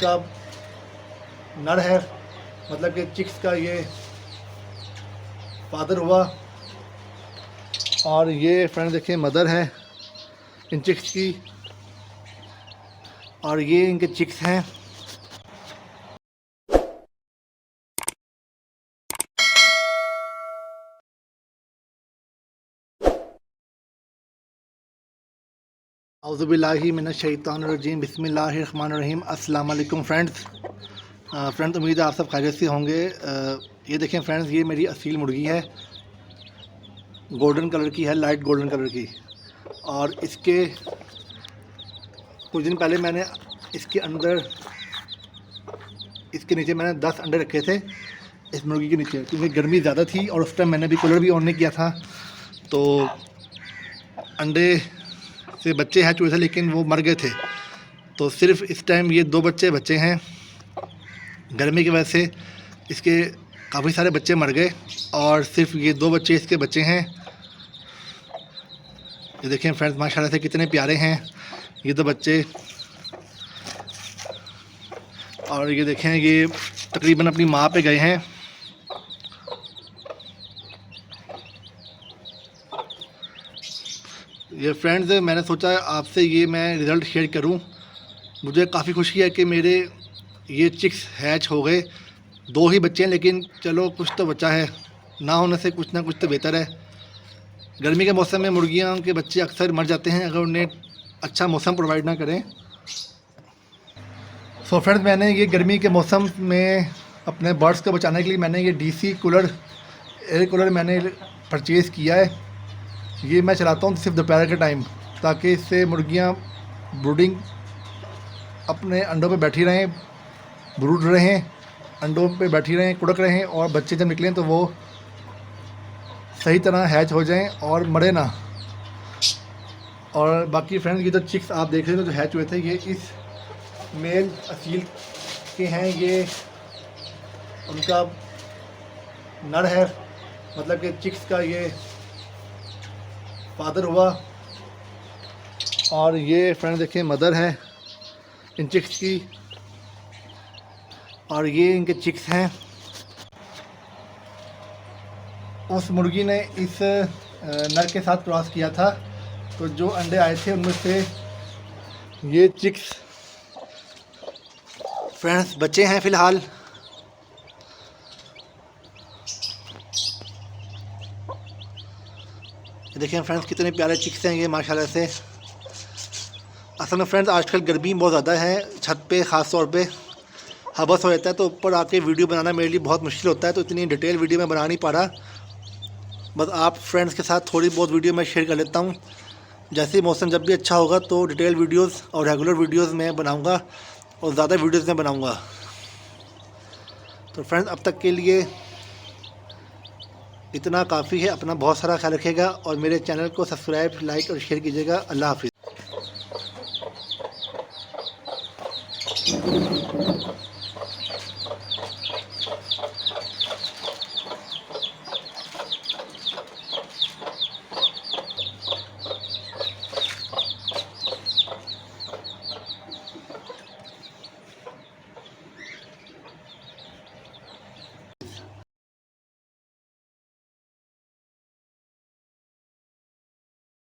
उनका नर है, मतलब कि चिक्स का ये फादर हुआ। और ये फ्रेंड देखें मदर है इन चिक्स की, और ये इनके चिक्स हैं। औज़ुबिल्लाहि मिनश्शैतानिर्रजीम बिस्मिल्लाहिर्रहमानिर्रहीम। अस्सलाम वालेकुम फ्रेंड्स। उम्मीद है आप सब खैरियत से होंगे। ये देखें फ्रेंड्स, ये मेरी असील मुर्गी है, गोल्डन कलर की है, लाइट गोल्डन कलर की। और इसके कुछ दिन पहले मैंने इसके अंदर, इसके नीचे मैंने 10 अंडे रखे थे इस मुर्गी के नीचे, क्योंकि गर्मी ज़्यादा थी और उस टाइम मैंने भी कूलर भी ऑन नहीं किया था, तो अंडे से बच्चे हैं चूहे थे, लेकिन वो मर गए थे। तो सिर्फ इस टाइम ये 2 बच्चे हैं। गर्मी की वजह से इसके काफ़ी सारे बच्चे मर गए और सिर्फ ये 2 बच्चे इसके बच्चे हैं। ये देखें फ्रेंड्स, माशाल्लाह से कितने प्यारे हैं ये 2 बच्चे। और ये देखें, ये तकरीबन अपनी माँ पे गए हैं। ये फ्रेंड्स, मैंने सोचा आपसे ये मैं रिज़ल्ट शेयर करूं। मुझे काफ़ी खुशी है कि मेरे ये चिक्स हैच हो गए। 2 ही बच्चे हैं, लेकिन चलो कुछ तो बचा है, ना होने से कुछ ना कुछ तो बेहतर है। गर्मी के मौसम में मुर्गियों के बच्चे अक्सर मर जाते हैं अगर उन्हें अच्छा मौसम प्रोवाइड ना करें। सो फ्रेंड्स, मैंने ये गर्मी के मौसम में अपने बर्ड्स को बचाने के लिए मैंने ये डीसी कूलर, एयर कूलर मैंने परचेज़ किया है। ये मैं चलाता हूँ सिर्फ दोपहर के टाइम, ताकि इससे मुर्गियाँ ब्रूडिंग अपने अंडों पे बैठी रहें, ब्रूड रहें, अंडों पे बैठी रहें, कुड़क रहें, और बच्चे जब निकलें तो वो सही तरह हैच हो जाएं और मरे ना। और बाकी फ्रेंड्स, ये जो चिक्स आप देख रहे हो जो हैच हुए थे, ये इस मेल असील के हैं। ये उनका नर है, मतलब कि चिक्स का ये फादर हुआ। और ये फ्रेंड देखें मदर है इन चिक्स की, और ये इनके चिक्स हैं। उस मुर्गी ने इस नर के साथ क्रॉस किया था, तो जो अंडे आए थे उनमें से ये चिक्स फ्रेंड्स बच्चे हैं फ़िलहाल। देखें फ्रेंड्स, कितने प्यारे चिक्स हैं ये माशाल्लाह से। असल में फ्रेंड्स, आजकल गर्मी बहुत ज़्यादा है, छत पे ख़ास तौर पे हबस हो जाता है, तो ऊपर आके वीडियो बनाना मेरे लिए बहुत मुश्किल होता है, तो इतनी डिटेल वीडियो मैं बना नहीं पा रहा। बस आप फ्रेंड्स के साथ थोड़ी बहुत वीडियो मैं शेयर कर लेता हूँ। जैसे ही मौसम जब भी अच्छा होगा तो डिटेल वीडियोस और रेगुलर वीडियोस मैं बनाऊँगा, और ज़्यादा वीडियोस मैं बनाऊँगा। तो फ्रेंड्स, अब तक के लिए इतना काफ़ी है। अपना बहुत सारा ख्याल रखिएगा और मेरे चैनल को सब्सक्राइब, लाइक और शेयर कीजिएगा। अल्लाह हाफिज़।